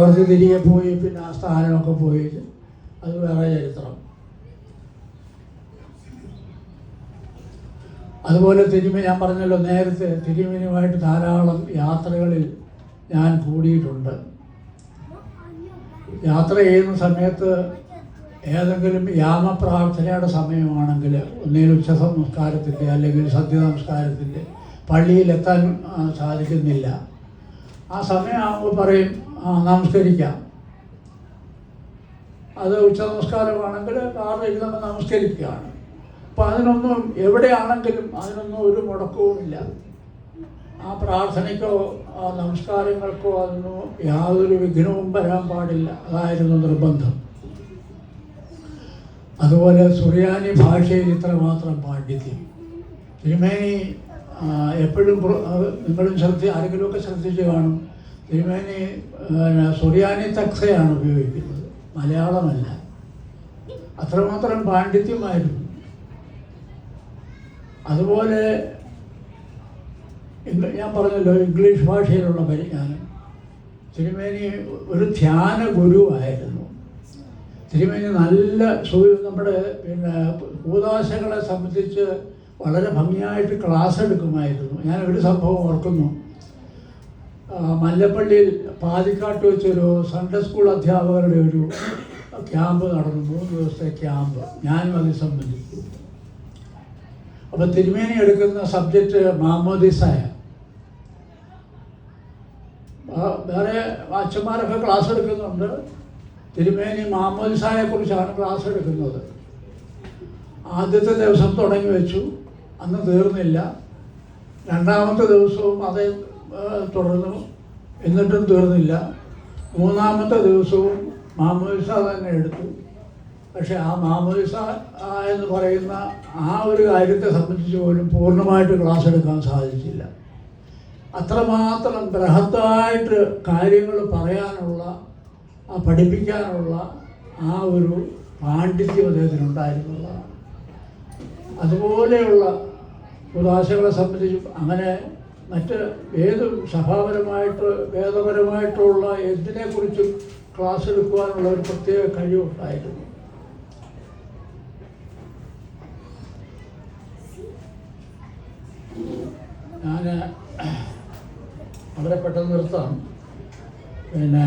കുറച്ച് തിരികെ പോയി പിന്നെ ആ സ്ഥാനമൊക്കെ പോയി, അത് വേറെ ചരിത്രം. അതുപോലെ ഞാൻ പറഞ്ഞല്ലോ നേരത്തെ, തിരുമേനിയുമായിട്ട് ധാരാളം യാത്രകളിൽ ഞാൻ കൂടിയിട്ടുണ്ട്. യാത്ര ചെയ്യുന്ന സമയത്ത് ഏതെങ്കിലും യാമപ്രാർത്ഥനയുടെ സമയമാണെങ്കിൽ ഒന്നുകിൽ ഉച്ച നമസ്കാരത്തിൻ്റെ അല്ലെങ്കിൽ സദ്യ നമസ്കാരത്തിൻ്റെ പള്ളിയിലെത്താൻ സാധിക്കുന്നില്ല. ആ സമയമാകുമ്പോൾ പറയും നമസ്കരിക്കാം. അത് ഉച്ച നമസ്കാരമാണെങ്കിൽ കാറിലിരുന്ന് നമസ്കരിക്കുകയാണ്. അപ്പം അതിനൊന്നും എവിടെയാണെങ്കിലും അതിനൊന്നും ഒരു മുടക്കവുമില്ല. ആ പ്രാർത്ഥനയ്ക്കോ ആ നമസ്കാരങ്ങൾക്കോ അതിനോ യാതൊരു വിഘ്നവും വരാൻ പാടില്ല. അതായിരുന്നു നിർബന്ധം. അതുപോലെ സുറിയാനി ഭാഷയിൽ ഇത്രമാത്രം പാണ്ഡിത്യം. തിരുമേനി എപ്പോഴും നിങ്ങളും ആരെങ്കിലുമൊക്കെ ശ്രദ്ധിച്ച് കാണും, തിരുമേനി സുറിയാനി തക്സയാണ് ഉപയോഗിക്കുന്നത്, മലയാളമല്ല. അത്രമാത്രം പാണ്ഡിത്യമായിരുന്നു. അതുപോലെ ഞാൻ പറഞ്ഞല്ലോ ഇംഗ്ലീഷ് ഭാഷയിലുള്ള പരിജ്ഞാനം. തിരുമേനി ഒരു ധ്യാന ഗുരുവായിരുന്നു. തിരുമേനി നല്ല നമ്മുടെ കൂദാശകളെ സംബന്ധിച്ച് വളരെ ഭംഗിയായിട്ട് ക്ലാസ് എടുക്കുമായിരുന്നു. ഞാൻ ഒരു സംഭവം ഓർക്കുന്നു. മല്ലപ്പള്ളിയിൽ പാതിക്കാട്ട് വെച്ചൊരു സൺഡേ സ്കൂൾ അധ്യാപകരുടെ ഒരു ക്യാമ്പ് നടന്നു, 3 ദിവസത്തെ ക്യാമ്പ്. ഞാനും അതിൽ സംബന്ധിച്ചു. അപ്പോൾ തിരുമേനി എടുക്കുന്ന സബ്ജക്റ്റ് മാമോദിസായ. വേറെ അച്ഛന്മാരൊക്കെ ക്ലാസ് എടുക്കുന്നുണ്ട്. തിരുമേനി മാമോദിസായെക്കുറിച്ചാണ് ക്ലാസ് എടുക്കുന്നത്. ആദ്യത്തെ ദിവസം തുടങ്ങി വെച്ചു, അന്ന് തീർന്നില്ല. രണ്ടാമത്തെ ദിവസവും അതേ തുടർന്നു, എന്നിട്ടും തീർന്നില്ല. മൂന്നാമത്തെ ദിവസവും മാമോദിസ തന്നെ എടുത്തു. പക്ഷെ ആ മാമോദിസ എന്ന് പറയുന്ന ആ ഒരു കാര്യത്തെ സംബന്ധിച്ച് പോലും പൂർണ്ണമായിട്ട് ക്ലാസ് എടുക്കാൻ സാധിച്ചില്ല. അത്രമാത്രം ബൃഹത്തായിട്ട് കാര്യങ്ങൾ പറയാനുള്ള, പഠിപ്പിക്കാനുള്ള ആ ഒരു പാണ്ഡിത്യം അദ്ദേഹത്തിനുണ്ടായിരുന്നതാണ്. അതുപോലെയുള്ള ഉദാശകളെ സംബന്ധിച്ചും അങ്ങനെ മറ്റ് ഏത് സഭാപരമായിട്ട് വേദപരമായിട്ടുള്ള എന്തിനെക്കുറിച്ചും ക്ലാസ് എടുക്കുവാനുള്ള ഒരു പ്രത്യേക കഴിവുണ്ടായിരുന്നു. ഞാൻ വളരെ പെട്ടെന്ന് നിർത്താം. പിന്നെ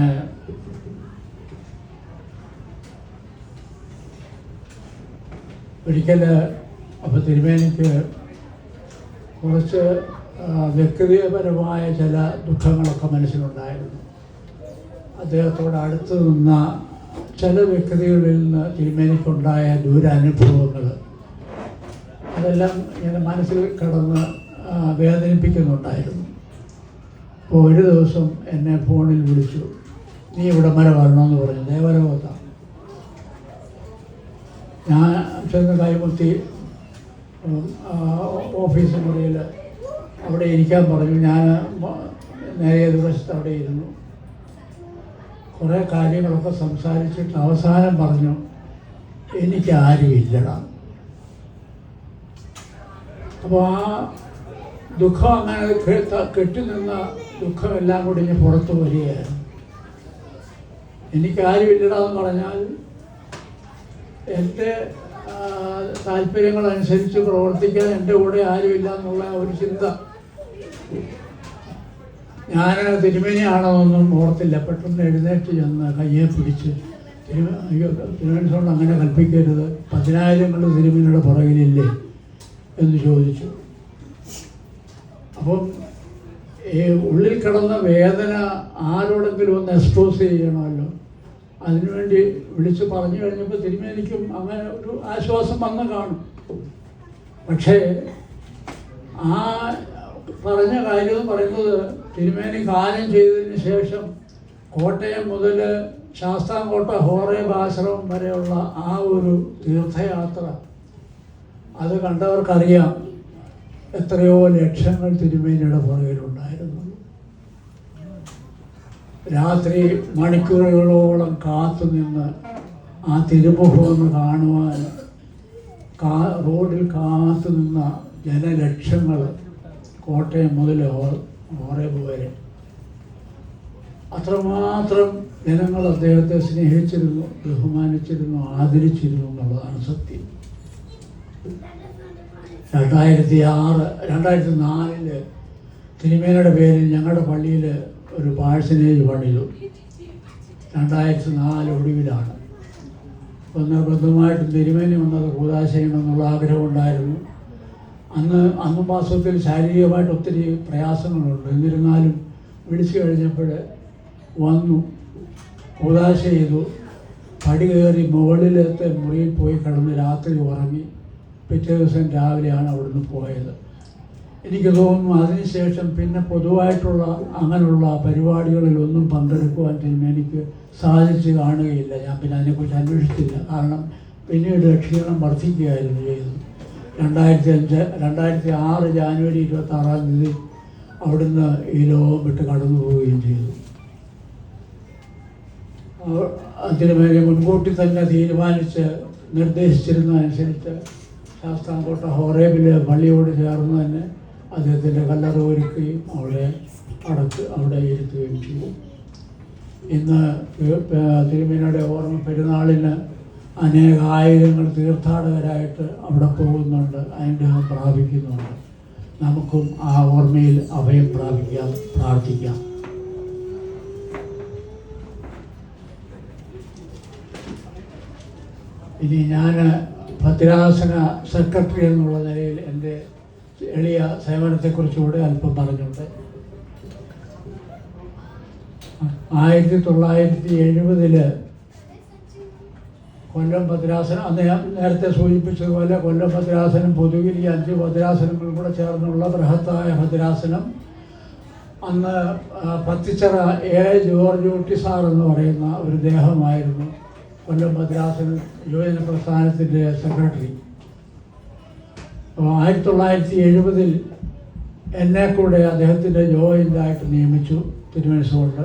ഒരിക്കൽ അപ്പോൾ തിരുമേനിക്ക് കുറച്ച് വ്യക്തിപരമായ ചില ദുഃഖങ്ങളൊക്കെ മനസ്സിലുണ്ടായിരുന്നു. അദ്ദേഹത്തോട് അടുത്ത് നിന്ന ചില വ്യക്തികളിൽ നിന്ന് തിരുമേനിക്കുണ്ടായ ദുരനുഭവങ്ങൾ അതെല്ലാം ഇങ്ങനെ മനസ്സിൽ കിടന്ന് വേദനിപ്പിക്കുന്നുണ്ടായിരുന്നു. അപ്പോൾ ഒരു ദിവസം എന്നെ ഫോണിൽ വിളിച്ചു, നീ ഇവിടെ വരെ വരണമെന്ന് പറഞ്ഞു. ദേവലോകത്താണ്. ഞാൻ ചെന്ന് കൈമുത്തി ഓഫീസ് മുറിയിൽ അവിടെ ഇരിക്കാൻ പറഞ്ഞു. ഞാൻ നേരെ എതിർവശത്ത് അവിടെ ഇരുന്നു. കുറേ കാര്യങ്ങളൊക്കെ സംസാരിച്ചിട്ട് അവസാനം പറഞ്ഞു, എനിക്ക് ആരുമില്ലടാ. അപ്പോൾ ആ ദുഃഖം അങ്ങനെ കെട്ടിനിന്ന ദുഃഖമെല്ലാം കൂടി ഇനി പുറത്തു വരികയായിരുന്നു. എനിക്കാരുമില്ലടാന്ന് പറഞ്ഞാൽ എൻ്റെ താല്പര്യങ്ങളനുസരിച്ച് പ്രവർത്തിക്കാൻ എൻ്റെ കൂടെ ആരുമില്ല എന്നുള്ള ഒരു ചിന്ത. ഞാൻ തിരുമേനിയാണെന്നൊന്നും ഓർത്തില്ല. പെട്ടെന്ന് എഴുന്നേറ്റ് ചെന്ന് കയ്യെ പിടിച്ച് തിരുമേനിയോട് അങ്ങനെ കൽപ്പിക്കരുത്, 10,000 തിരുമേനിയുടെ പുറകിലില്ലേ എന്ന് ചോദിച്ചു. അപ്പം ഈ ഉള്ളിൽ കിടന്ന വേദന ആരോടെങ്കിലും ഒന്ന് എക്സ്പോസ് ചെയ്യണമല്ലോ. അതിനുവേണ്ടി വിളിച്ച് പറഞ്ഞു കഴിഞ്ഞപ്പോൾ തിരുമേനിക്കും അങ്ങനെ ഒരു ആശ്വാസം വന്ന് കാണും. പക്ഷേ ആ പറഞ്ഞ കാര്യം എന്ന് പറയുന്നത്, തിരുമേനി കാര്യം ചെയ്തതിന് ശേഷം കോട്ടയം മുതൽ ശാസ്താംകോട്ട ഹോറേബ് ആശ്രമം വരെയുള്ള ആ ഒരു തീർത്ഥയാത്ര, അത് കണ്ടവർക്കറിയാം എത്രയോ ലക്ഷങ്ങൾ തിരുമേനിയുടെ പുറകിലുണ്ടായിരുന്നു. രാത്രി മണിക്കൂറുകളോളം കാത്തുനിന്ന് ആ തിരുമുഖമൊന്ന് കാണുവാൻ റോഡിൽ കാത്തുനിന്ന ജനലക്ഷങ്ങൾ കോട്ടയം മുതൽ ഹോറേബ് വരെ. അത്രമാത്രം ജനങ്ങൾ അദ്ദേഹത്തെ സ്നേഹിച്ചിരുന്നു, ബഹുമാനിച്ചിരുന്നു, ആദരിച്ചിരുന്നു എന്നുള്ളതാണ് സത്യം. 2004 തിരുമേനിയുടെ പേരിൽ ഞങ്ങളുടെ പള്ളിയിൽ ഒരു പാഴ്സനേജ് പണിതു. 2004 ഒടുവിലാണ്. നിർബന്ധമായിട്ടും തിരുമേനി വന്നത് കൂദാശ ചെയ്യണമെന്നുള്ള ആഗ്രഹമുണ്ടായിരുന്നു. അന്ന് മാസത്തിൽ ശാരീരികമായിട്ട് ഒത്തിരി പ്രയാസങ്ങളുണ്ട്. എന്നിരുന്നാലും വിളിച്ചു കഴിഞ്ഞപ്പോൾ വന്നു, കൂദാശ ചെയ്തു, പടി കയറി മുകളിലത്തെ മുറിയിൽ പോയി കിടന്ന് രാത്രി ഉറങ്ങി. പിറ്റേ ദിവസം രാവിലെയാണ് അവിടുന്ന് പോയത്. എനിക്ക് തോന്നുന്നു അതിനുശേഷം പിന്നെ പൊതുവായിട്ടുള്ള അങ്ങനെയുള്ള പരിപാടികളിലൊന്നും പങ്കെടുക്കുവാൻ എനിക്ക് സാധിച്ചു കാണുകയില്ല. ഞാൻ പിന്നെ അതിനെക്കുറിച്ച് അന്വേഷിച്ചില്ല. കാരണം പിന്നീട് ക്ഷീണം വർദ്ധിക്കുകയായിരുന്നു ചെയ്തത്. 2006 ജാനുവരി 26 അവിടുന്ന് ഈ ലോകം വിട്ട് കടന്നു പോവുകയും ചെയ്തു. അതിനുവേണ്ടി മുൻകൂട്ടി തന്നെ തീരുമാനിച്ച് നിർദ്ദേശിച്ചിരുന്നതനുസരിച്ച് ശാസ്താംകോട്ട ഹോറേബിലെ പള്ളിയോട് ചേർന്ന് തന്നെ അദ്ദേഹത്തിൻ്റെ കല്ലറ ഒരുക്കുകയും അവിടെ ഇരുത്തുകയും ചെയ്തു. ഇന്ന് തിരുമേനിയുടെ ഓർമ്മ പെരുന്നാളിന് അനേകായിരങ്ങൾ തീർത്ഥാടകരായിട്ട് അവിടെ പോകുന്നുണ്ട്, അനുഗ്രഹം പ്രാപിക്കുന്നുണ്ട്. നമുക്കും ആ ഓർമ്മയിൽ അഭയം പ്രാപിക്കാം, പ്രാർത്ഥിക്കാം. ഇനി ഞാൻ ഭദ്രാസന സെക്രട്ടറി എന്നുള്ള നിലയിൽ എൻ്റെ എളിയ സേവനത്തെക്കുറിച്ചുകൂടെ അല്പം പറഞ്ഞുണ്ട്. 1970 കൊല്ലം ഭദ്രാസനം, അന്ന് ഞാൻ നേരത്തെ സൂചിപ്പിച്ചതുപോലെ കൊല്ലം ഭദ്രാസനം, പൊതുഗിരി 5 ഭദ്രാസനങ്ങളും കൂടെ ചേർന്നുള്ള ബൃഹത്തായ ഭദ്രാസനം. അന്ന് പത്തിച്ചിറ ജോർജ് കുട്ടി സാർ എന്ന് പറയുന്ന ഒരു ദേഹമായിരുന്നു കൊല്ലം ഭദ്രാസനം യുവജന പ്രസ്ഥാനത്തിൻ്റെ സെക്രട്ടറി. 1970 എന്നെ കൂടെ അദ്ദേഹത്തിൻ്റെ ജോയിൻ്റായിട്ട് നിയമിച്ചു തിരുമനസ്സുകൊണ്ട്.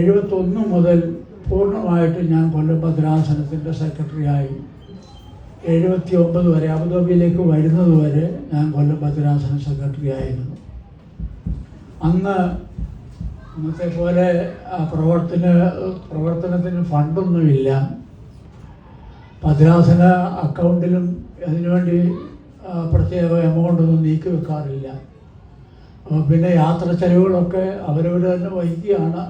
71 മുതൽ പൂർണ്ണമായിട്ട് ഞാൻ കൊല്ലം ഭദ്രാസനത്തിൻ്റെ സെക്രട്ടറിയായി. 79 വരെ, അബുദാബിയിലേക്ക് വരുന്നത് വരെ ഞാൻ കൊല്ലം ഭദ്രാസന സെക്രട്ടറി ആയിരുന്നു. അന്നത്തെ പോലെ പ്രവർത്തനത്തിന് ഫണ്ടൊന്നുമില്ല. ഭദ്രാസന അക്കൗണ്ടിലും അതിനുവേണ്ടി പ്രത്യേക എമൗണ്ടൊന്നും നീക്കി വെക്കാറില്ല. പിന്നെ യാത്ര ചെലവുകളൊക്കെ അവരവർ തന്നെ വഹിക്കുകയാണ്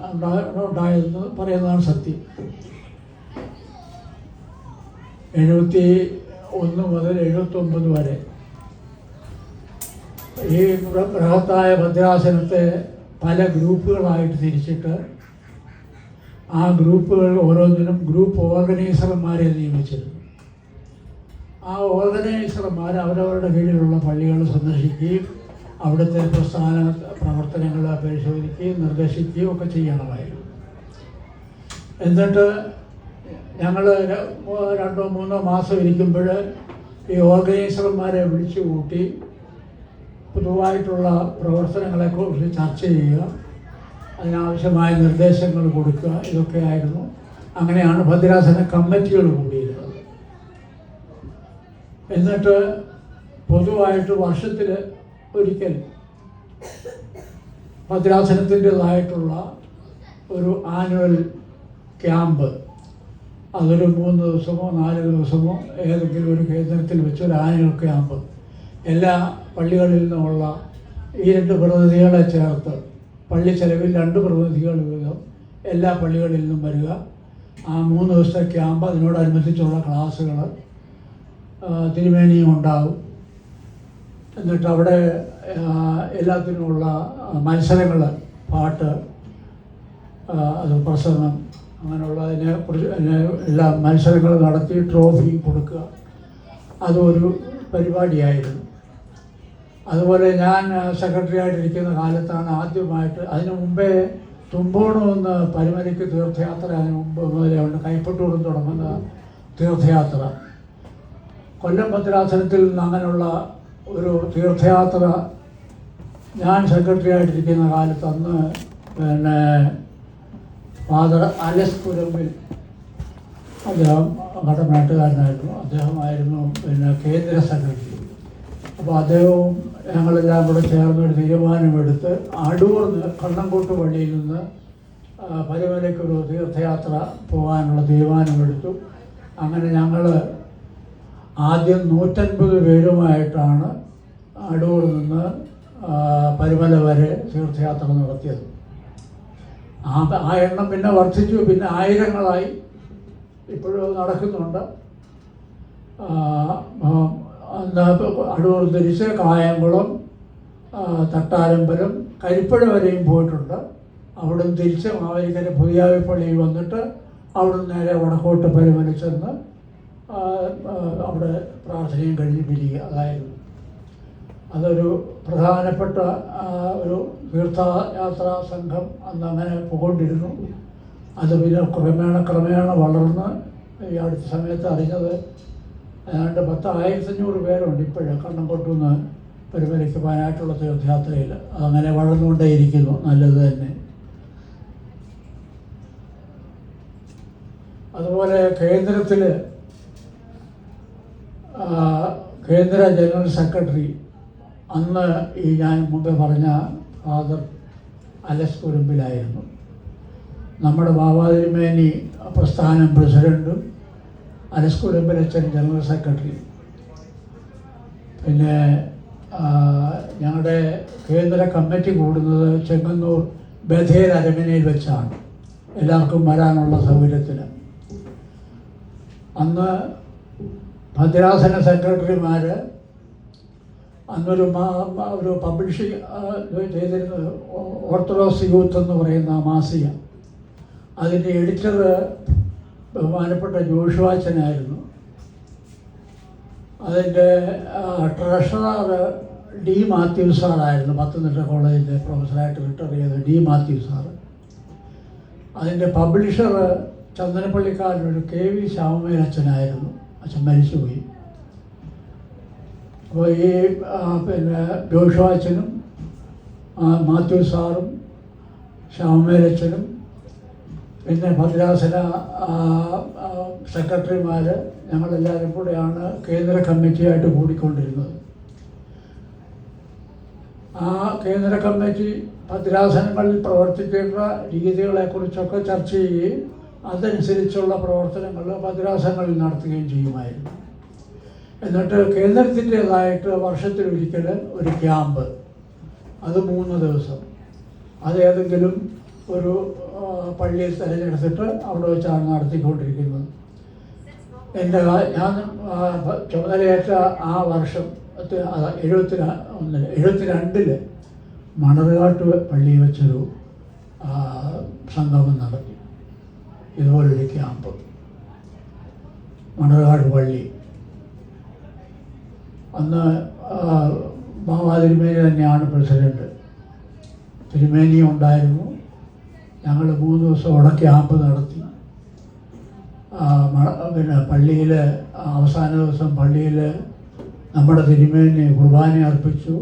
ഉണ്ടായതെന്ന് പറയുന്നതാണ് സത്യം. 71 മുതൽ 79 വരെ ഈ ബൃഹത്തായ ഭദ്രാസനത്തെ പല ഗ്രൂപ്പുകളായിട്ട് തിരിച്ചിട്ട് ആ ഗ്രൂപ്പുകൾ ഓരോന്നിനും ഗ്രൂപ്പ് ഓർഗനൈസർമാരെ നിയമിച്ചിരുന്നു. ആ ഓർഗനൈസർമാർ അവരവരുടെ കീഴിലുള്ള പള്ളികൾ സന്ദർശിക്കുകയും അവിടുത്തെ പ്രസ്ഥാന പ്രവർത്തനങ്ങൾ പരിശോധിക്കുകയും നിർദ്ദേശിക്കുകയും ഒക്കെ ചെയ്യണമായിരുന്നു. എന്നിട്ട് ഞങ്ങൾ 2-3 മാസം ഇരിക്കുമ്പോൾ ഈ ഓർഗനൈസർമാരെ വിളിച്ചു കൂട്ടി പൊതുവായിട്ടുള്ള പ്രവർത്തനങ്ങളെക്കുറിച്ച് ചർച്ച ചെയ്യുക, അതിനാവശ്യമായ നിർദ്ദേശങ്ങൾ കൊടുക്കുക, ഇതൊക്കെയായിരുന്നു. അങ്ങനെയാണ് ഭദ്രാസന കമ്മിറ്റികൾ കൂടിയിരുന്നത്. എന്നിട്ട് പൊതുവായിട്ട് വർഷത്തിൽ ഒരിക്കൽ ഭദ്രാസനത്തിൻ്റെതായിട്ടുള്ള ഒരു ആനുവൽ ക്യാമ്പ്, അതൊരു 3 ദിവസമോ 4 ദിവസമോ ഏതെങ്കിലും ഒരു കേന്ദ്രത്തിൽ വെച്ചൊരു ആനുവൽ ക്യാമ്പ് എല്ലാ പള്ളികളിൽ നിന്നുമുള്ള ഈ 2 പ്രതിനിധികളെ ചേർത്ത് പള്ളി ചെലവിൽ 2 പ്രതിനിധികൾ വീതം എല്ലാ പള്ളികളിൽ നിന്നും വരിക. ആ 3 ദിവസത്തെ ക്യാമ്പ്, അതിനോടനുബന്ധിച്ചുള്ള ക്ലാസ്സുകൾ, തിരുമേനിയും ഉണ്ടാകും. എന്നിട്ട് അവിടെ എല്ലാത്തിനുമുള്ള മത്സരങ്ങൾ, പാട്ട്, അത് പ്രസംഗം, അങ്ങനെയുള്ളതിനെക്കുറിച്ച് എല്ലാ മത്സരങ്ങൾ നടത്തി ട്രോഫി കൊടുക്കുക, അതൊരു പരിപാടിയായിരുന്നു. അതുപോലെ ഞാൻ സെക്രട്ടറി ആയിട്ടിരിക്കുന്ന കാലത്താണ് ആദ്യമായിട്ട്, അതിനു മുമ്പേ തുമ്പോണമെന്ന് പരുമലയ്ക്ക് തീർത്ഥയാത്ര അതിന് മുമ്പ് മുതലേ ഉണ്ട്. കൈപ്പട്ടൂടും തുടങ്ങുന്ന തീർത്ഥയാത്ര കൊല്ലം ഭദ്രാസനത്തിൽ നിന്ന് അങ്ങനെയുള്ള ഒരു തീർത്ഥയാത്ര ഞാൻ സെക്രട്ടറി ആയിട്ടിരിക്കുന്ന കാലത്ത് അന്ന് പിന്നെ ഫാദർ അലസ് പുരമ്പിൽ, അദ്ദേഹം കടനാട്ടുകാരനായിരുന്നു, അദ്ദേഹമായിരുന്നു പിന്നെ കേന്ദ്ര സെക്രട്ടറി. അപ്പോൾ അദ്ദേഹവും ഞങ്ങളെല്ലാം കൂടെ ചേർന്നൊരു തീരുമാനമെടുത്ത് അടൂർ കണ്ണംകോട്ട് പള്ളിയിൽ നിന്ന് പരുമലയ്ക്കൊരു തീർത്ഥയാത്ര പോകാനുള്ള തീരുമാനമെടുത്തു. അങ്ങനെ ഞങ്ങൾ ആദ്യം 150 പേരുമായിട്ടാണ് അടൂർ നിന്ന് പരുമല വരെ തീർത്ഥയാത്ര നടത്തിയത്. ആ എണ്ണം പിന്നെ വർദ്ധിച്ചു, പിന്നെ ആയിരങ്ങളായി, ഇപ്പോഴും നടക്കുന്നുണ്ട്. അടൂർ തിരിച്ച് കായംകുളം, തട്ടാരമ്പലം, കരിപ്പുഴ വരെയും പോയിട്ടുണ്ട്. അവിടുന്ന് തിരിച്ച് മാവേലിക്കര പുതിയാവിപ്പള്ളിയിൽ വന്നിട്ട് അവിടുന്ന് നേരെ വടക്കോട്ട് പരുമല ചെന്ന് അവിടെ പ്രാർത്ഥനയും കഴിഞ്ഞ് പിരിയുക. അതൊരു പ്രധാനപ്പെട്ട ഒരു തീർത്ഥയാത്രാ സംഘം അന്ന് അങ്ങനെ പോകൊണ്ടിരുന്നു. അത് പിന്നെ ക്രമേണ വളർന്ന് ഈ അടുത്ത സമയത്ത് അറിഞ്ഞത് ഏതാണ്ട് 10,500 പേരുണ്ട് ഇപ്പോഴും കണ്ണംകൊട്ടുനിന്ന് പരുമലയ്ക്ക് പോകാനായിട്ടുള്ള തീർത്ഥയാത്രയിൽ. അതങ്ങനെ വളർന്നുകൊണ്ടേയിരിക്കുന്നു. നല്ലത് തന്നെ. അതുപോലെ കേന്ദ്രത്തിൽ കേന്ദ്ര ജനറൽ സെക്രട്ടറി അന്ന് ഈ ഞാൻ മുമ്പേ പറഞ്ഞ ഫാദർ അലസ് കുരുമ്പിലായിരുന്നു. നമ്മുടെ ബാബാ തിരുമേനി പ്രസ്ഥാനം പ്രസിഡൻറ്റും അലസ് കുരുമ്പിലച്ചൻ ജനറൽ സെക്രട്ടറി. പിന്നെ ഞങ്ങളുടെ കേന്ദ്ര കമ്മിറ്റി കൂടുന്നത് ചെങ്ങന്നൂർ ബഥേൽ അരമനയിൽ വെച്ചാണ്, എല്ലാവർക്കും വരാനുള്ള സൗകര്യത്തിന്. അന്ന് ഭദ്രാസന സെക്രട്ടറിമാർ അന്നൊരു ഒരു പബ്ലിഷിംഗ് ചെയ്തിരുന്നത് ഓർത്തഡോക്സ് യൂത്ത് എന്ന് പറയുന്ന മാസിക. അതിൻ്റെ എഡിറ്റർ ബഹുമാനപ്പെട്ട ജോഷുവാച്ചനായിരുന്നു. അതിൻ്റെ ട്രഷറർ ഡി മാത്യു സാറായിരുന്നു. പത്തനംതിട്ട കോളേജിലെ പ്രൊഫസറായിട്ട് റിട്ടയർ ചെയ്ത ഡി മാത്യു സാറ്. അതിൻ്റെ പബ്ലിഷർ ചന്ദനപ്പള്ളിക്കാരനൊരു KV ശ്യാമമേനച്ഛനായിരുന്നു. അച്ഛൻ മരിച്ചുപോയി. അപ്പോൾ ഈ പിന്നെ ജോഷുവാച്ചനും മാത്യു സാറും ശ്യാമമേനച്ഛനും പിന്നെ ഭദ്രാസന സെക്രട്ടറിമാർ ഞങ്ങളെല്ലാവരും കൂടെയാണ് കേന്ദ്ര കമ്മിറ്റിയായിട്ട് കൂടിക്കൊണ്ടിരുന്നത്. ആ കേന്ദ്ര കമ്മിറ്റി ഭദ്രാസനങ്ങളിൽ പ്രവർത്തിക്കേണ്ട രീതികളെക്കുറിച്ചൊക്കെ ചർച്ച ചെയ്യുകയും അതനുസരിച്ചുള്ള പ്രവർത്തനങ്ങൾ ഭദ്രാസനങ്ങളിൽ നടത്തുകയും ചെയ്യുമായിരുന്നു. എന്നിട്ട് കേന്ദ്രത്തിൻ്റേതായിട്ട് വർഷത്തിലൊരിക്കൽ ഒരു ക്യാമ്പ്, അത് 3 ദിവസം, അതേതെങ്കിലും ഒരു പള്ളിയിൽ തിരഞ്ഞെടുത്തിട്ട് അവിടെ വെച്ചാണ് നടത്തിക്കൊണ്ടിരിക്കുന്നത്. ഞാൻ ചുമതലയേറ്റ ആ വർഷം 72 മണർകാട്ട് പള്ളിയിൽ വെച്ചൊരു സംഗമം നടത്തി. ഇതുപോലൊരു ക്യാമ്പ് മണർകാട് പള്ളി. അന്ന് ബാബാ തിരുമേനി തന്നെയാണ് പ്രസിഡൻറ്റ്. തിരുമേനിയും ഉണ്ടായിരുന്നു. ഞങ്ങൾ 3 ദിവസം അവിടെ ക്യാമ്പ് നടത്തി. പിന്നെ പള്ളിയിൽ അവസാന ദിവസം പള്ളിയിൽ നമ്മുടെ തിരുമേനി കുർബാന അർപ്പിച്ചു.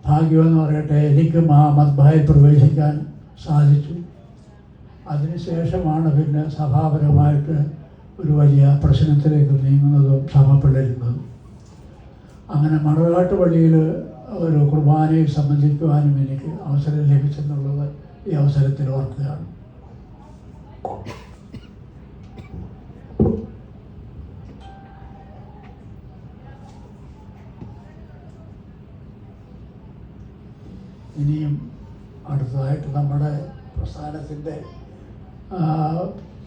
ഭാഗ്യമെന്ന് പറയട്ടെ, എനിക്കും ആ മദ്ബായിൽ പ്രവേശിക്കാൻ സാധിച്ചു. അതിനുശേഷമാണ് പിന്നെ സഭാപരമായിട്ട് ഒരു വലിയ പ്രശ്നത്തിലേക്ക് നീങ്ങുന്നതും സഭ പിളരുന്നതും. അങ്ങനെ മണർകാട്ട് പള്ളിയിൽ ഒരു കുർബാനയിൽ സംബന്ധിക്കുവാനും എനിക്ക് അവസരം ലഭിച്ചെന്നുള്ളത് ഈ അവസരത്തിൽ ഓർക്കുകയാണ്. ഇനിയും അടുത്തതായിട്ട് നമ്മുടെ പ്രസ്ഥാനത്തിൻ്റെ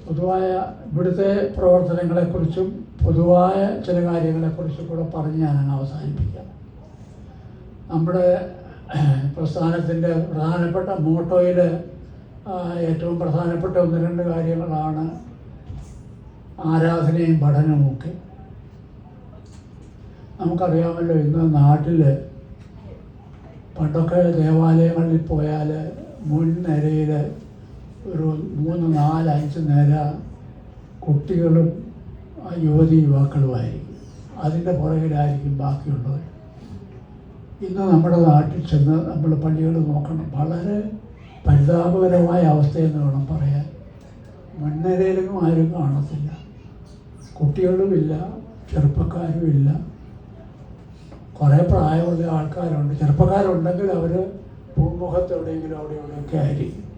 പൊതുവായ ഇവിടുത്തെ പ്രവർത്തനങ്ങളെക്കുറിച്ചും പൊതുവായ ചില കാര്യങ്ങളെക്കുറിച്ചും കൂടെ പറഞ്ഞ് ഞാൻ അവസാനിപ്പിക്കാം. നമ്മുടെ പ്രസ്ഥാനത്തിൻ്റെ പ്രധാനപ്പെട്ട മോട്ടോയിൽ ഏറ്റവും പ്രധാനപ്പെട്ട 1-2 കാര്യങ്ങളാണ് ആരാധനയും പഠനവുമൊക്കെ. നമുക്കറിയാമല്ലോ, ഇന്ന് നാട്ടിൽ പണ്ടൊക്കെ ദേവാലയങ്ങളിൽ പോയാൽ മുൻനിരയിൽ ഒരു 3, 4, 5 നിര കുട്ടികളും യുവാക്കളുമായിരിക്കും. അതിൻ്റെ പുറകിലായിരിക്കും ബാക്കിയുള്ളവർ. ഇന്ന് നമ്മുടെ നാട്ടിൽ ചെന്ന് നമ്മൾ പള്ളികൾ നോക്കണം, വളരെ പരിതാപകരമായ അവസ്ഥയെന്ന് വേണം പറയാൻ. മുൻനിരയിലും ആരും കാണത്തില്ല, കുട്ടികളുമില്ല, ചെറുപ്പക്കാരുമില്ല. കുറേ പ്രായമുള്ള ആൾക്കാരുണ്ട്. ചെറുപ്പക്കാരുണ്ടെങ്കിൽ അവർ പൂമുഖത്ത് എവിടെയെങ്കിലും അവിടെ ഇവിടെയൊക്കെ ആയിരിക്കും.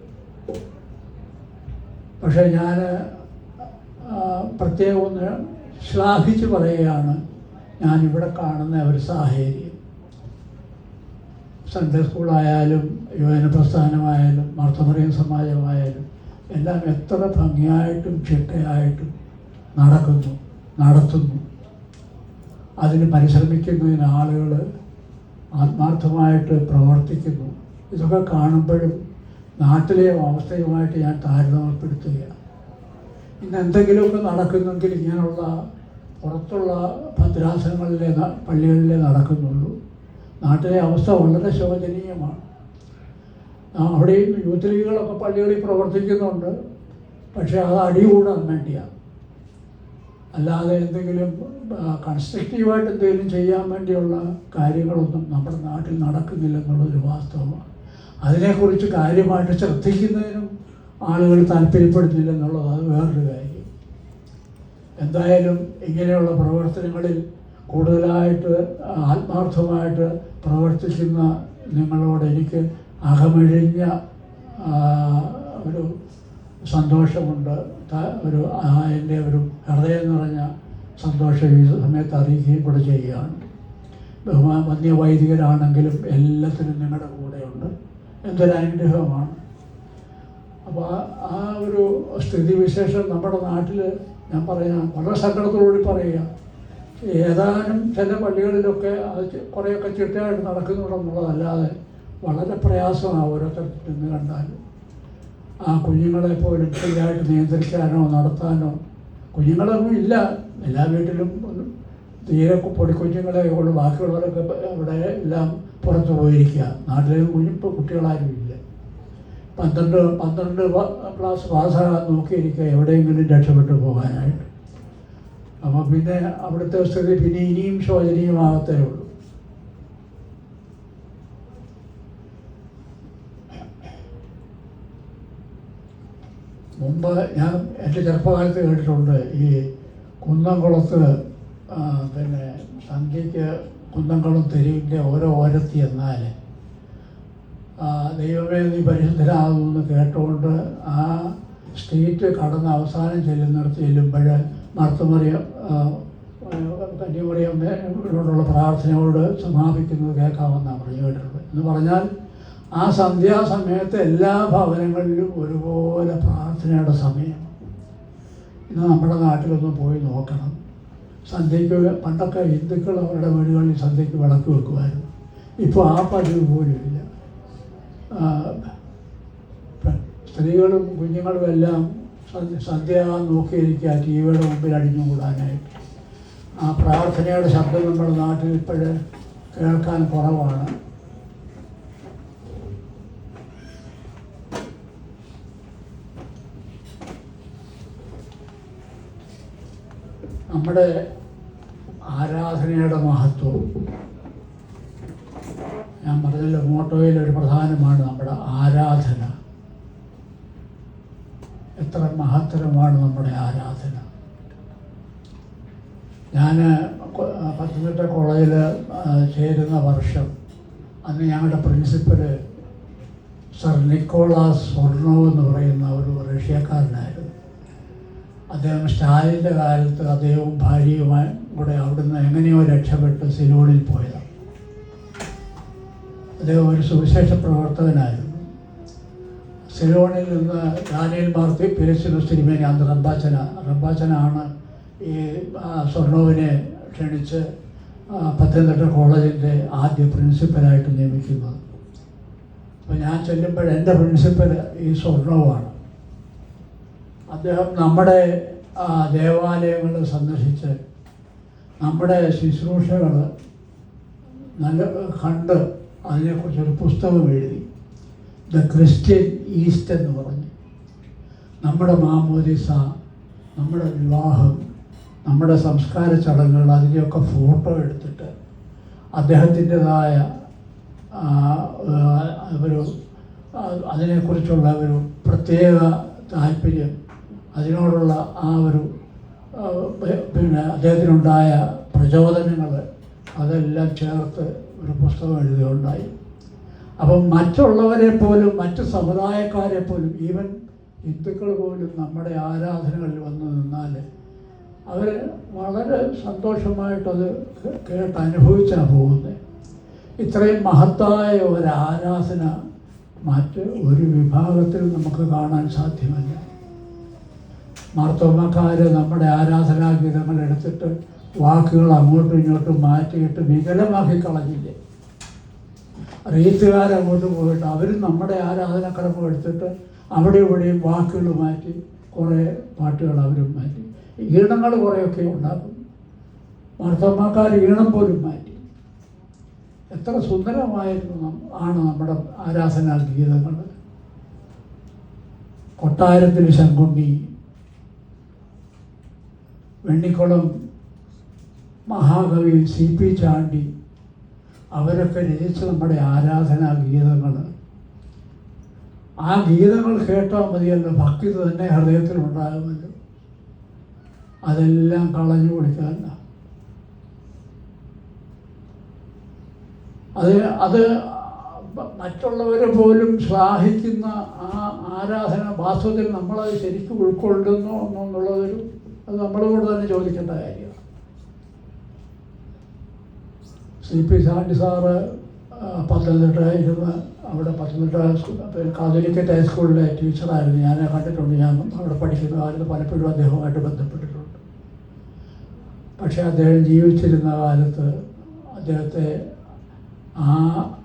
പക്ഷേ ഞാൻ പ്രത്യേകം ഒന്ന് ശ്ലാഘിച്ച് പറയുകയാണ് ഞാനിവിടെ കാണുന്ന ഒരു സാഹചര്യം. സൺഡേ സ്കൂളായാലും യുവജന പ്രസ്ഥാനമായാലും മാർത്തമറിയം സമാജമായാലും എല്ലാം എത്ര ഭംഗിയായിട്ടും ചിട്ടയായിട്ടും നടത്തുന്നു. അതിന് പരിശ്രമിക്കുന്നതിന് ആളുകൾ ആത്മാർത്ഥമായിട്ട് പ്രവർത്തിക്കുന്നു. ഇതൊക്കെ കാണുമ്പോഴും നാട്ടിലെ അവസ്ഥയുമായിട്ട് ഞാൻ താരതമ്യപ്പെടുത്തുകയാണ്. ഇന്ന് എന്തെങ്കിലുമൊക്കെ നടക്കുന്നെങ്കിൽ ഇങ്ങനെയുള്ള പുറത്തുള്ള ഭദ്രാസനങ്ങളിലെ പള്ളികളിലേ നടക്കുന്നുള്ളൂ. നാട്ടിലെ അവസ്ഥ വളരെ ശോചനീയമാണ്. അവിടെയും യൂത്ത് ലീഗുകളൊക്കെ പള്ളികളിൽ പ്രവർത്തിക്കുന്നുണ്ട്. പക്ഷേ അത് അടികൂടാൻ വേണ്ടിയാണ്, അല്ലാതെ എന്തെങ്കിലും കൺസ്ട്രക്റ്റീവായിട്ട് എന്തെങ്കിലും ചെയ്യാൻ വേണ്ടിയുള്ള കാര്യങ്ങളൊന്നും നമ്മുടെ നാട്ടിൽ നടക്കുന്നില്ലെന്നുള്ളതൊരു വാസ്തവമാണ്. അതിനെക്കുറിച്ച് കാര്യമായിട്ട് ശ്രദ്ധിക്കുന്നതിനും ആളുകൾ താല്പര്യപ്പെടുന്നില്ലെന്നുള്ളത് അത് വേറൊരു കാര്യം. എന്തായാലും ഇങ്ങനെയുള്ള പ്രവർത്തനങ്ങളിൽ കൂടുതലായിട്ട് ആത്മാർത്ഥമായിട്ട് പ്രവർത്തിക്കുന്ന നിങ്ങളോട് എനിക്ക് അകമഴിഞ്ഞ ഒരു സന്തോഷമുണ്ട്. എൻ്റെ ഒരു ഹൃദയം നിറഞ്ഞ സന്തോഷം ഈ സമയത്ത് അറിയിക്കുകയും കൂടെ ചെയ്യുകയാണ്. വന്യ വൈദികരാണെങ്കിലും എല്ലാത്തിനും നിങ്ങളുടെ കൂടെയുണ്ട്. എന്തൊരനുഗ്രഹമാണ്. അപ്പോൾ ആ ഒരു സ്ഥിതിവിശേഷം നമ്മുടെ നാട്ടിൽ ഞാൻ പറയാം, വളരെ സങ്കടത്തോടുകൂടി പറയുക, ഏതാനും ചില പള്ളികളിലൊക്കെ അത് കുറേയൊക്കെ ചിട്ടയായിട്ട് നടക്കുന്നുണ്ടെന്നുള്ളതല്ലാതെ വളരെ പ്രയാസമാണ് ഓരോരുത്തർക്ക് നിന്ന് കണ്ടാൽ. ആ കുഞ്ഞുങ്ങളെ പോലും ശരിയായിട്ട് നിയന്ത്രിക്കാനോ നടത്താനോ കുഞ്ഞുങ്ങളൊന്നും ഇല്ല. എല്ലാ വീട്ടിലും തീരെ പൊടിക്കുഞ്ഞുങ്ങളെ ഉള്ളു. ബാക്കിയുള്ളവരൊക്കെ ഇവിടെ എല്ലാം പുറത്തു പോയിരിക്കുക. നാട്ടിലെ കുട്ടികളാരും ഇല്ല. 12 ക്ലാസ് പാസ്സാകാൻ നോക്കിയിരിക്കുക എവിടെയെങ്കിലും രക്ഷപ്പെട്ടു പോകാനായിട്ട്. അപ്പോൾ പിന്നെ അവിടുത്തെ സ്ഥിതി പിന്നെ ഇനിയും ശോചനീയമാകത്തേ ഉള്ളൂ. മുമ്പ് ഞാൻ എൻ്റെ ചെറുപ്പകാലത്ത് കേട്ടിട്ടുണ്ട്, ഈ കുന്നംകുളത്ത് പിന്നെ സന്ധ്യയ്ക്ക് കുന്നംകുളം തെരുവിൻ്റെ ഓരോ ഓരത്തി എന്നാൽ ദൈവമേ നീ പരിശുദ്ധരാകുമെന്ന് കേട്ടുകൊണ്ട് ആ സ്ട്രീറ്റ് കടന്ന് അവസാനം ചെല്ലുമ്പോൾ മാർത്തമറിയം കന്യാമറിയമ്മയോടുള്ള പ്രാർത്ഥനയോട് സമാപിക്കുന്നത് കേൾക്കാമെന്നാണ് പറഞ്ഞു കേട്ടിട്ടുള്ളത്. എന്ന് പറഞ്ഞാൽ ആ സന്ധ്യാസമയത്ത് എല്ലാ ഭവനങ്ങളിലും ഒരുപോലെ പ്രാർത്ഥനയുടെ സമയം. ഇന്ന് നമ്മുടെ നാട്ടിലൊന്ന് പോയി നോക്കണം. സന്ധ്യയ്ക്ക് പണ്ടൊക്കെ ഹിന്ദുക്കൾ അവരുടെ വീടുകളിൽ സന്ധ്യയ്ക്ക് വിളക്ക് വെക്കുമായിരുന്നു. ഇപ്പോൾ ആ പതിവ് പോലും ഇല്ല. സ്ത്രീകളും കുഞ്ഞുങ്ങളും എല്ലാം സന്ധ്യ നോക്കിയിരിക്കുക, ടി വിയുടെ മുമ്പിൽ അടിഞ്ഞുകൂടാനായിട്ട്. ആ പ്രാർത്ഥനയുടെ ശബ്ദം നമ്മുടെ നാട്ടിൽ ഇപ്പോഴ് കേൾക്കാൻ കുറവാണ്. നമ്മുടെ ആരാധനയുടെ മഹത്വവും ഞാൻ പറഞ്ഞല്ലോ, മോട്ടോയിലൊരു പ്രധാനമാണ് നമ്മുടെ ആരാധന. എത്ര മഹത്തരമാണ് നമ്മുടെ ആരാധന. ഞാൻ പത്തനംതിട്ട കോളേജിൽ ചേരുന്ന വർഷം അന്ന് ഞങ്ങളുടെ പ്രിൻസിപ്പൽ സർ നിക്കോളാസ് സ്വർണോവ് എന്ന് പറയുന്ന ഒരു റഷ്യക്കാരനായിരുന്നു. അദ്ദേഹം സ്റ്റാലിൻ്റെ കാലത്ത് അദ്ദേഹവും ഭാര്യയുമായി കൂടെ അവിടുന്ന് എങ്ങനെയോ രക്ഷപ്പെട്ട് സിലോണിൽ പോയതാണ്. അദ്ദേഹം ഒരു സുവിശേഷ പ്രവർത്തകനായിരുന്നു. സിലോണിൽ നിന്ന് ഡാനിയൽ മാർ പിരസിലോസ് തിരുമേനി, അന്ന് റബ്ബാച്ചനാണ് ഈ സ്വർണോവിനെ ക്ഷണിച്ച് പത്തനംതിട്ട കോളേജിൻ്റെ ആദ്യ പ്രിൻസിപ്പലായിട്ട് നിയമിക്കുന്നത്. അപ്പോൾ ഞാൻ ചെല്ലുമ്പോൾ എൻ്റെ പ്രിൻസിപ്പൽ ഈ സ്വർണോവാണ്. അദ്ദേഹം നമ്മുടെ ദേവാലയങ്ങൾ സന്ദർശിച്ച് നമ്മുടെ ശുശ്രൂഷകൾ നല്ല കണ്ട് അതിനെക്കുറിച്ചൊരു പുസ്തകം എഴുതി, ദ ക്രിസ്ത്യൻ ഈസ്റ്റ് എന്ന് പറഞ്ഞ്. നമ്മുടെ മാമോദിസ, നമ്മുടെ വിവാഹം, നമ്മുടെ സംസ്കാര ചടങ്ങുകൾ, അതിൻ്റെയൊക്കെ ഫോട്ടോ എടുത്തിട്ട് അദ്ദേഹത്തിൻ്റെതായ ഒരു അതിനെക്കുറിച്ചുള്ള ഒരു പ്രത്യേക താല്പര്യം, അതിനോടുള്ള ആ ഒരു പിന്നെ അദ്ദേഹത്തിനുണ്ടായ പ്രചോദനങ്ങൾ അതെല്ലാം ചേർത്ത് ഒരു പുസ്തകം എഴുതുകയുണ്ടായി. അപ്പം മറ്റുള്ളവരെ പോലും, മറ്റ് സമുദായക്കാരെ പോലും, ഈവൻ ഹിന്ദുക്കൾ പോലും നമ്മുടെ ആരാധനകളിൽ വന്നു നിന്നാൽ അവർ വളരെ സന്തോഷമായിട്ടത് കേട്ടനുഭവിച്ചാണ് പോകുന്നത്. ഇത്രയും മഹത്തായ ഒരു ആരാധന ഒരു വിഭാഗത്തിൽ നമുക്ക് കാണാൻ സാധ്യമല്ല. മാർത്തോമാക്കാർ നമ്മുടെ ആരാധനാഗീതങ്ങൾ എടുത്തിട്ട് വാക്കുകൾ അങ്ങോട്ടും ഇങ്ങോട്ടും മാറ്റിയിട്ട് വികലമാക്കി കളഞ്ഞില്ലേ? റീത്തുകാരങ്ങോട്ട് പോയിട്ട് അവരും നമ്മുടെ ആരാധനക്രമം എടുത്തിട്ട് അവിടെ ഇവിടെയും വാക്കുകൾ മാറ്റി കുറേ പാട്ടുകൾ അവരും മാറ്റി. ഈണങ്ങൾ കുറേയൊക്കെ ഉണ്ടാക്കും. മാർത്തോമാക്കാർ ഈണം പോലും മാറ്റി. എത്ര സുന്ദരമായിരുന്നു ആണ് നമ്മുടെ ആരാധനാ ഗീതങ്ങൾ. കൊട്ടാരത്തിൽ ശങ്കുണ്ണി, വെണ്ണിക്കുളം മഹാകവി CP ചാണ്ടി അവരൊക്കെ രചിച്ച നമ്മുടെ ആരാധനാ ഗീതങ്ങൾ. ആ ഗീതങ്ങൾ കേട്ടാൽ മതിയല്ലോ, ഭക്തി തന്നെ ഹൃദയത്തിൽ ഉണ്ടാകുമല്ലോ. അതെല്ലാം കളഞ്ഞു കൊടുക്കാനല്ല. അത് മറ്റുള്ളവർ പോലും ശ്ലാഘിക്കുന്ന ആ ആരാധന വാസ്തവത്തിൽ നമ്മളത് ശരിക്കും ഉൾക്കൊള്ളുന്നു എന്നുള്ളതൊരു അത് നമ്മളോട് തന്നെ ചോദിക്കേണ്ട കാര്യമാണ്. CP ചാണ്ടി സാറ് പത്തനംതിട്ട അവിടെ പത്തനംതിട്ട കാതോലിക്കറ്റ് ഹൈസ്കൂളിലെ ടീച്ചറായിരുന്നു. ഞാൻ കണ്ടിട്ടുണ്ട്. ഞാൻ അവിടെ പഠിക്കുന്ന കാലത്ത് പലപ്പോഴും അദ്ദേഹവുമായിട്ട് ബന്ധപ്പെട്ടിട്ടുണ്ട്. പക്ഷേ അദ്ദേഹം ജീവിച്ചിരുന്ന കാലത്ത്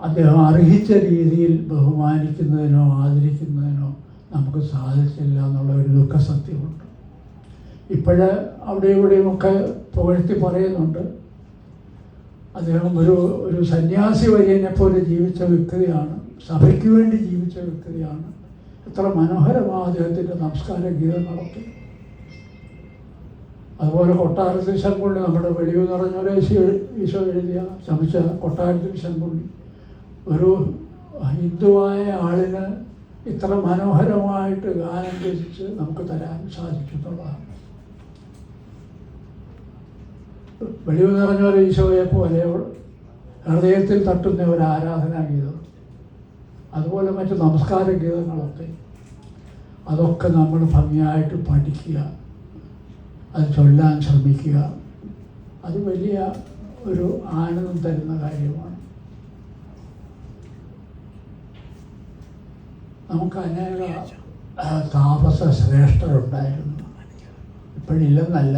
അദ്ദേഹം അർഹിച്ച രീതിയിൽ ബഹുമാനിക്കുന്നതിനോ ആദരിക്കുന്നതിനോ നമുക്ക് സാധിച്ചില്ല എന്നുള്ള ഒരു ദുഃഖസത്യമുണ്ട്. അവിടെ ഇവിടെയുമൊക്കെ പുകഴ്ത്തി പറയുന്നുണ്ട്. അദ്ദേഹം ഒരു സന്യാസി വര്യനെ പോലെ ജീവിച്ച വ്യക്തിയാണ്. സഭയ്ക്ക് വേണ്ടി ജീവിച്ച വ്യക്തിയാണ്. എത്ര മനോഹരമാണ് അദ്ദേഹത്തിൻ്റെ നമസ്കാര ഗീതങ്ങളൊക്കെ. അതുപോലെ കൊട്ടാരത്തിൽ ശങ്കുണ്ണി, നമ്മുടെ വെളിവ് നിറഞ്ഞൊരു ഈശോ എഴുതിയ ചമച്ച കൊട്ടാരത്തിൽ ശങ്കുണ്ണി ഒരു ഹിന്ദുവായ ആളിന് ഇത്ര മനോഹരമായിട്ട് ഗാനം രചിച്ച് നമുക്ക് തരാൻ സാധിച്ചിട്ടുള്ളതാണ്. വെളിവ് നിറഞ്ഞൊരു ഈശോയെ പോലെ ഹൃദയത്തിൽ തട്ടുന്ന ഒരു ആരാധനാ ഗീതം, അതുപോലെ മറ്റ് നമസ്കാര ഗീതങ്ങളൊക്കെ, അതൊക്കെ നമ്മൾ ഭംഗിയായിട്ട് പഠിക്കുക, അത് ചൊല്ലാൻ ശ്രമിക്കുക. അത് വലിയ ഒരു ആനന്ദം തരുന്ന കാര്യമാണ്. നമുക്ക് അനേക താപസ ശ്രേഷ്ഠരുണ്ടായിരുന്നു. ഇപ്പോഴില്ലെന്നല്ല.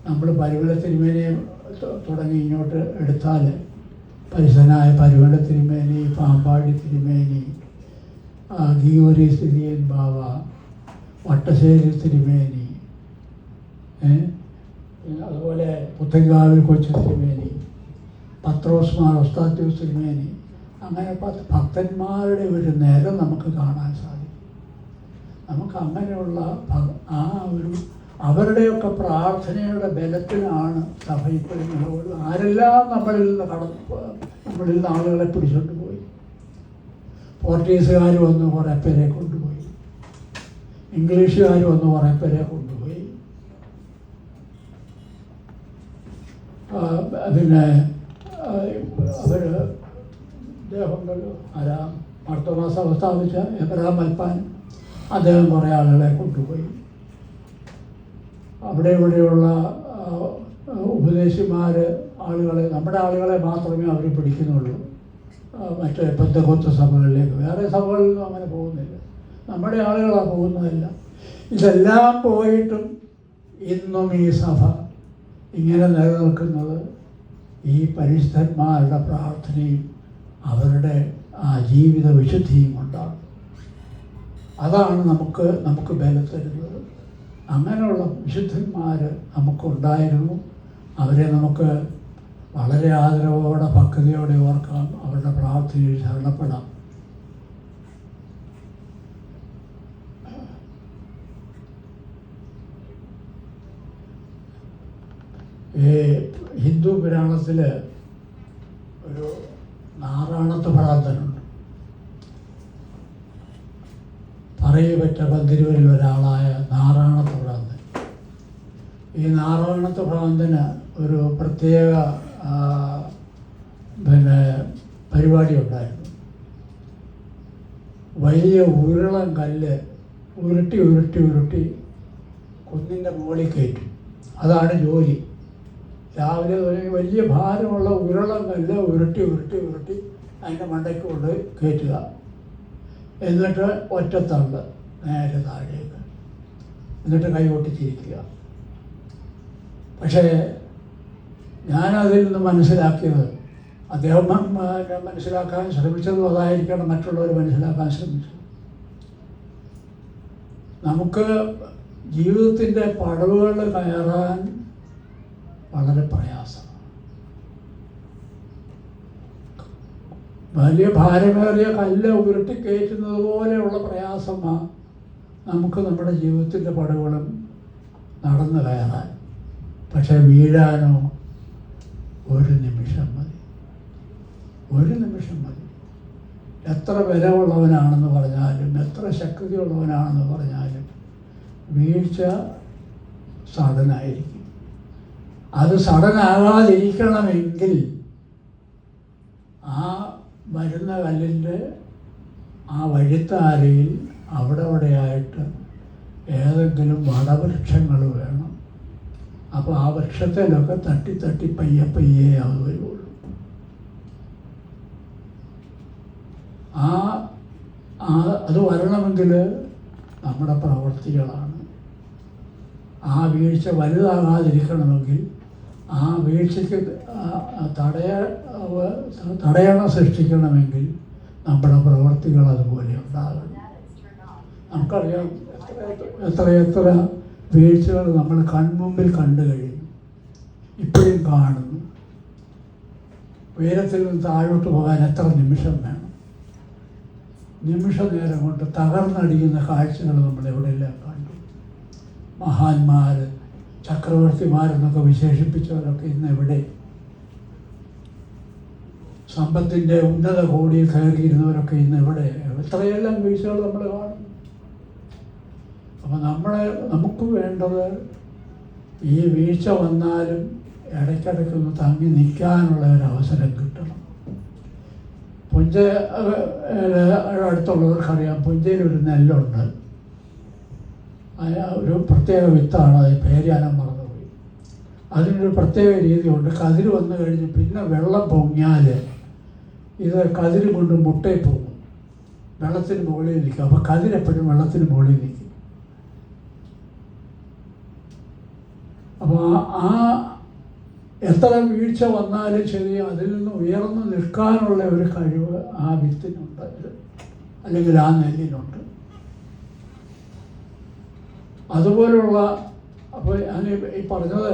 നമ്മൾ പരുമല തിരുമേനിയെ തുടങ്ങി ഇങ്ങോട്ട് എടുത്താൽ പരിസനായ പരുമല തിരുമേനി, പാമ്പാടി തിരുമേനി, ഗീവരീസ് തിരിയൻ ബാവ, വട്ടശ്ശേരി തിരുമേനി, അതുപോലെ പുത്തങ്കാവിൽ കൊച്ചു തിരുമേനി, പത്രോസ്മാർ ഒസ്താത്യൂസ് തിരുമേനി, അങ്ങനെ ഭക്തന്മാരുടെ ഒരു നേരം നമുക്ക് കാണാൻ സാധിക്കും. നമുക്ക് അങ്ങനെയുള്ള അവരുടെയൊക്കെ പ്രാർത്ഥനയുടെ ബലത്തിലാണ് സഭ ഇപ്പോൾ നിലകൊള്ളുന്നത്. ആരെല്ലാം നമ്മളിൽ നിന്ന് ആളുകളെ പിടിച്ചോണ്ട് പോയി. പോർച്ചുഗീസുകാർ വന്ന് കുറേ പേരെ കൊണ്ടുപോയി, ഇംഗ്ലീഷുകാർ വന്ന് കുറേ പേരെ കൊണ്ടുപോയി. പിന്നെ അവർ അദ്ദേഹമുണ്ടല്ലോ മാർത്തോമാ സഭ സ്ഥാപിച്ച എബ്രഹാം മൽപ്പാൻ, അദ്ദേഹം കുറേ ആളുകളെ കൊണ്ടുപോയി. അവിടെ ഇവിടെയുള്ള ഉപദേശിമാർ നമ്മുടെ ആളുകളെ മാത്രമേ അവർ പിടിക്കുന്നുള്ളൂ. മറ്റേ പെന്തക്കോസ്ത് സഭകളിലേക്ക്, വേറെ സഭകളിലൊന്നും അങ്ങനെ പോകുന്നില്ല. നമ്മുടെ ആളുകളാണ് പോകുന്നതല്ല. ഇതെല്ലാം പോയിട്ടും ഇന്നും ഈ സഭ ഇങ്ങനെ നിലനിൽക്കുന്നത് ഈ പരിശുദ്ധന്മാരുടെ പ്രാർത്ഥനയും അവരുടെ ആ ജീവിത വിശുദ്ധിയും കൊണ്ടാണ്. അതാണ് നമുക്ക് ബലം തരുന്നത്. അങ്ങനെയുള്ള വിശുദ്ധന്മാർ നമുക്കുണ്ടായിരുന്നു. അവരെ നമുക്ക് വളരെ ആദരവോടെ ഭക്തിയോടെ ഓർക്കാം, അവരുടെ പ്രാർത്ഥനയിൽ ശരണപ്പെടാം. ഈ ഹിന്ദു പുരാണത്തിൽ ഒരു നാറാണത്ത് ഭ്രാന്തനുണ്ട്. പറയപ്പെട്ട പന്തിരുവരിൽ ഒരാളായ നാറാണത്ത് ഭ്രാന്തൻ. ഈ നാറാണത്ത് ഭ്രാന്തന് ഒരു പ്രത്യേക പരിപാടി ഉണ്ടായിരുന്നു. വലിയ ഉരുളൻ കല്ല് ഉരുട്ടി ഉരുട്ടി ഉരുട്ടി കുന്നിൻ്റെ മുകളിൽ കയറ്റും. അതാണ് ജോലി. രാവിലെ വലിയ ഭാരമുള്ള ഉരുളം കല്ല് ഉരുട്ടി ഉരുട്ടി ഉരുട്ടി അതിൻ്റെ മണ്ടയ്ക്ക് കൊണ്ട് കയറ്റുക. എന്നിട്ട് ഒറ്റത്തള്ള് നേരെ താഴേക്ക്, എന്നിട്ട് കൈ പൊട്ടിച്ചിരിക്കുക. പക്ഷേ ഞാനതിൽ നിന്ന് മനസ്സിലാക്കിയത്, അദ്ദേഹം മനസ്സിലാക്കാൻ ശ്രമിച്ചതും അതായിരിക്കണം മറ്റുള്ളവർ മനസ്സിലാക്കാൻ ശ്രമിച്ചത്. നമുക്ക് ജീവിതത്തിൻ്റെ പടവുകൾ കയറാൻ വളരെ പ്രയാസമാണ്. വലിയ ഭാരമേറിയ കല്ല് ഉരുട്ടിക്കയറ്റുന്നത് പോലെയുള്ള പ്രയാസമാണ് നമുക്ക് നമ്മുടെ ജീവിതത്തിൻ്റെ പടവുകളും നടന്നു കയറാൻ. പക്ഷെ വീഴാനോ ഒരു നിമിഷം മതി, ഒരു നിമിഷം മതി. എത്ര ബലമുള്ളവനാണെന്ന് പറഞ്ഞാലും എത്ര ശക്തിയുള്ളവനാണെന്ന് പറഞ്ഞാലും വീഴ്ച സഡനായിരിക്കും. അത് സഡനാകാതിരിക്കണമെങ്കിൽ ആ വരുന്ന കല്ലിൻ്റെ ആ വഴിത്താരയിൽ അവിടെയായിട്ട് ഏതെങ്കിലും വടവൃക്ഷങ്ങൾ വേണം. അപ്പോൾ ആ വൃക്ഷത്തിലൊക്കെ തട്ടി തട്ടി പയ്യെ പയ്യെ അത് വരുള്ളൂ. അത് വരണമെങ്കിൽ നമ്മുടെ പ്രവൃത്തികളാണ്. ആ വീഴ്ച വലുതാകാതിരിക്കണമെങ്കിൽ ആ വീഴ്ചയ്ക്ക് തടയണ സൃഷ്ടിക്കണമെങ്കിൽ നമ്മുടെ പ്രവൃത്തികൾ അതുപോലെ ഉണ്ടാകണം. നമുക്കറിയാം എത്ര വീഴ്ചകൾ നമ്മൾ കൺമുമ്പിൽ കണ്ടു കഴിഞ്ഞു, ഇപ്പോഴും കാണുന്നു. ഉയരത്തിൽ നിന്ന് താഴോട്ട് പോകാൻ എത്ര നിമിഷം വേണം? നിമിഷ നേരം കൊണ്ട് തകർന്നടിയുന്ന കാഴ്ചകൾ നമ്മൾ എവിടെയെല്ലാം കണ്ടു. മഹാന്മാർ, ചക്രവർത്തിമാരെന്നൊക്കെ വിശേഷിപ്പിച്ചവരൊക്കെ ഇന്ന് എവിടെ? സമ്പത്തിൻ്റെ ഉന്നത കോടിയിൽ കയറിയിരുന്നവരൊക്കെ ഇന്ന് എവിടെ? എത്രയെല്ലാം വീഴ്ചകൾ നമ്മൾ കാണും. അപ്പം നമുക്ക് വേണ്ടത് ഈ വീഴ്ച വന്നാലും ഇടയ്ക്കിടയ്ക്കൊന്ന് തങ്ങി നിൽക്കാനുള്ള ഒരു അവസരം കിട്ടണം. പുഞ്ച അടുത്തുള്ളവർക്കറിയാം, പുഞ്ചയിൽ ഒരു നെല്ലുണ്ട്. ഒരു പ്രത്യേക വിത്താണ്, അത് പേര് ഞാൻ മറന്നുപോയി. അതിനൊരു പ്രത്യേക രീതിയുണ്ട്. കതിര് വന്നു കഴിഞ്ഞ് പിന്നെ വെള്ളം പൊങ്ങിയാൽ ഇത് കതിര് കൊണ്ട് മുട്ടയിൽ പോകും, വെള്ളത്തിന് മുകളിൽ നിൽക്കും. അപ്പോൾ കതിരെപ്പോഴും വെള്ളത്തിന് മുകളിൽ നിൽക്കും. അപ്പോൾ എത്ര വീഴ്ച വന്നാലും ശരി, അതിൽ നിന്ന് ഉയർന്നു നിൽക്കാനുള്ള ഒരു കഴിവ് ആ വിത്തിനുണ്ട്, അല്ലെങ്കിൽ ആ നെല്ലിനുണ്ട്. അതുപോലുള്ള, അപ്പോൾ ഞാൻ ഈ പറഞ്ഞത്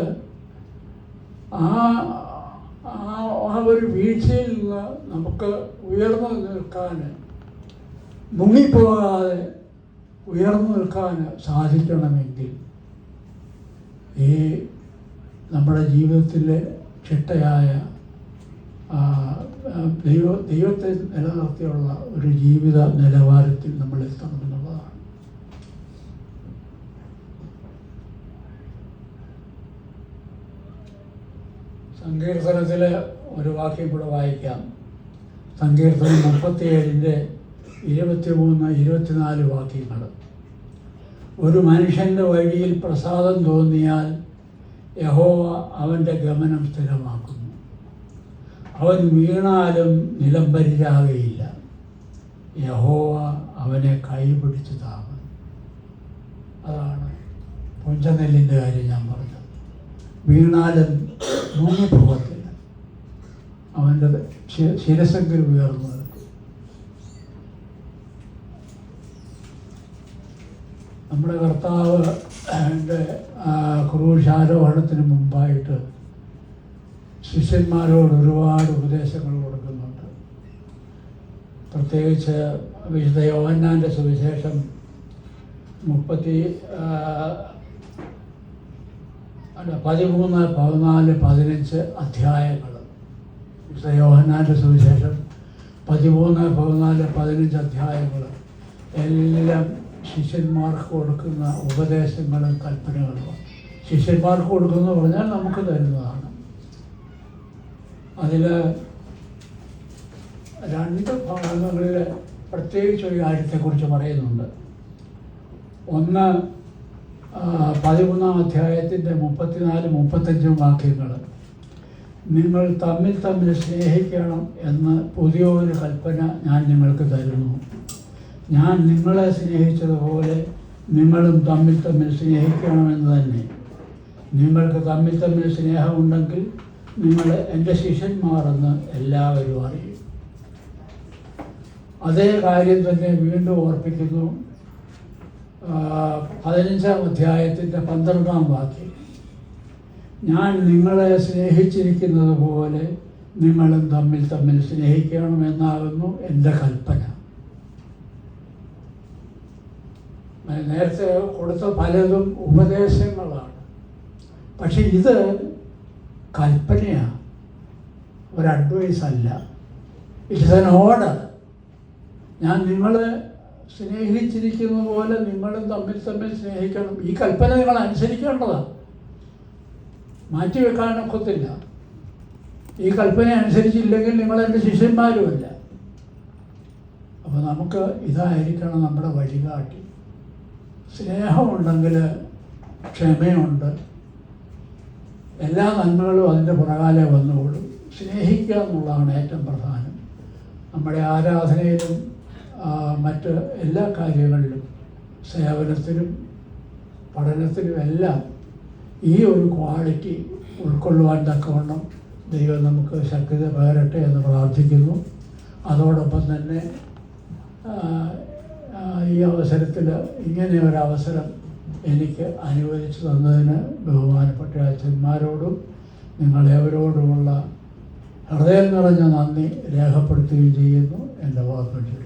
ആ ഒരു വീഴ്ചയിൽ നിന്ന് നമുക്ക് ഉയർന്നു നിൽക്കാൻ, മുങ്ങിപ്പോകാതെ ഉയർന്നു നിൽക്കാൻ സാധിക്കണമെങ്കിൽ ഈ നമ്മുടെ ജീവിതത്തിലെ ചിട്ടയായ ദൈവത്തെ നിലനിർത്തിയുള്ള ഒരു ജീവിത നിലവാരത്തിൽ നമ്മൾ എത്തണമെന്നുള്ളതാണ്. സങ്കീർത്തനത്തിൽ ഒരു വാക്യം കൂടെ വായിക്കാം. സങ്കീർത്തനം 37-ന്റെ 23-24 വാക്യങ്ങൾ. ഒരു മനുഷ്യൻ്റെ വഴിയിൽ പ്രസാദം തോന്നിയാൽ യഹോവ അവൻ്റെ ഗമനം സ്ഥിരമാക്കുന്നു. അവൻ വീണാലും നിലംപരിചാകയില്ല. യഹോവ അവനെ കൈപിടിച്ച് താങ്ങും. അതാണ് പുഞ്ചനെല്ലിൻ്റെ കാര്യം ഞാൻ പറഞ്ഞത്. വീണാലും മുങ്ങിപ്പോകത്തില്ല, അവൻ്റെ ശിരസെങ്കിൽ ഉയർന്നു നിൽക്കും. നമ്മുടെ കർത്താവ് എൻ്റെ ക്രൂശാരോഹണത്തിന് മുമ്പായിട്ട് ശിഷ്യന്മാരോട് ഒരുപാട് ഉപദേശങ്ങൾ കൊടുക്കുന്നുണ്ട്. പ്രത്യേകിച്ച് വിശുദ്ധ യോഹന്നാൻ്റെ സുവിശേഷം 13, 14, 15 അധ്യായങ്ങൾ. വിശുദ്ധ യോഹന്നാൻ്റെ സുവിശേഷം 13, 14, 15 അധ്യായങ്ങൾ എല്ലാം ശിഷ്യന്മാർക്ക് കൊടുക്കുന്ന ഉപദേശങ്ങളും കൽപ്പനകളുമാണ്. ശിഷ്യന്മാർക്ക് കൊടുക്കുന്നു പറഞ്ഞാൽ നമുക്ക് തരുന്നതാണ്. അതിൽ 2 ഭാഗങ്ങളിൽ പ്രത്യേകിച്ച് ഒരു കാര്യത്തെക്കുറിച്ച് പറയുന്നുണ്ട്. ഒന്ന് 13-ാം അധ്യായത്തിൻ്റെ 34-35 വാക്യങ്ങൾ. നിങ്ങൾ തമ്മിൽ തമ്മിൽ സ്നേഹിക്കണം എന്ന് പുതിയൊരു കൽപ്പന ഞാൻ നിങ്ങൾക്ക് തരുന്നു. ഞാൻ നിങ്ങളെ സ്നേഹിച്ചതുപോലെ നിങ്ങളും തമ്മിൽ തമ്മിൽ സ്നേഹിക്കണമെന്ന് തന്നെ. നിങ്ങൾക്ക് തമ്മിൽ തമ്മിൽ സ്നേഹമുണ്ടെങ്കിൽ നിങ്ങൾ എൻ്റെ ശിഷ്യന്മാരെന്ന് എല്ലാവരും അറിയും. അതേ കാര്യം തന്നെ വീണ്ടും ഓർപ്പിക്കുന്നു 15-ാം അധ്യായത്തിൻ്റെ 12-ാം വാക്യം. ഞാൻ നിങ്ങളെ സ്നേഹിച്ചിരിക്കുന്നത് പോലെ നിങ്ങളും തമ്മിൽ തമ്മിൽ സ്നേഹിക്കണമെന്നാകുന്നു എൻ്റെ കൽപ്പന. നേരത്തെ കൊടുത്ത പലതും ഉപദേശങ്ങളാണ്, പക്ഷെ ഇത് കൽപ്പനയാണ്, ഒരു അഡ്വൈസ് അല്ല. It's an order. ഞാൻ നിങ്ങളെ സ്നേഹിച്ചിരിക്കുന്ന പോലെ നിങ്ങളും തമ്മിൽ തമ്മിൽ സ്നേഹിക്കണം. ഈ കൽപ്പന നിങ്ങൾ അനുസരിക്കേണ്ടതാണ്, മാറ്റിവെക്കാനൊക്കത്തില്ല. ഈ കൽപ്പന അനുസരിച്ചില്ലെങ്കിൽ നിങ്ങൾ എൻ്റെ ശിഷ്യന്മാരുമല്ല. അപ്പോൾ നമുക്ക് ഇതായിരിക്കണം നമ്മുടെ വഴികാട്ടി. സ്നേഹമുണ്ടെങ്കിൽ ക്ഷമയുണ്ട്, എല്ലാ നന്മകളും അതിൻ്റെ പുറകാലെ വന്നുകൊള്ളും. സ്നേഹിക്കുക എന്നുള്ളതാണ് ഏറ്റവും പ്രധാനം. നമ്മുടെ ആരാധനയിലും മറ്റ് എല്ലാ കാര്യങ്ങളിലും, സേവനത്തിലും പഠനത്തിലും എല്ലാം ഈ ഒരു ക്വാളിറ്റി ഉൾക്കൊള്ളുവാൻ തക്കവണ്ണം ദൈവം നമുക്ക് ശക്തി പകരട്ടെ എന്ന് പ്രാർത്ഥിക്കുന്നു. അതോടൊപ്പം തന്നെ ഈ അവസരത്തിൽ ഇങ്ങനെ ഒരവസരം എനിക്ക് അനുവദിച്ചു തന്നതിന് ബഹുമാനപ്പെട്ട അച്ഛന്മാരോടും നിങ്ങളെവരോടുമുള്ള ഹൃദയം നിറഞ്ഞ നന്ദി രേഖപ്പെടുത്തുകയും ചെയ്യുന്നു. എൻ്റെ വാക്കുകൾ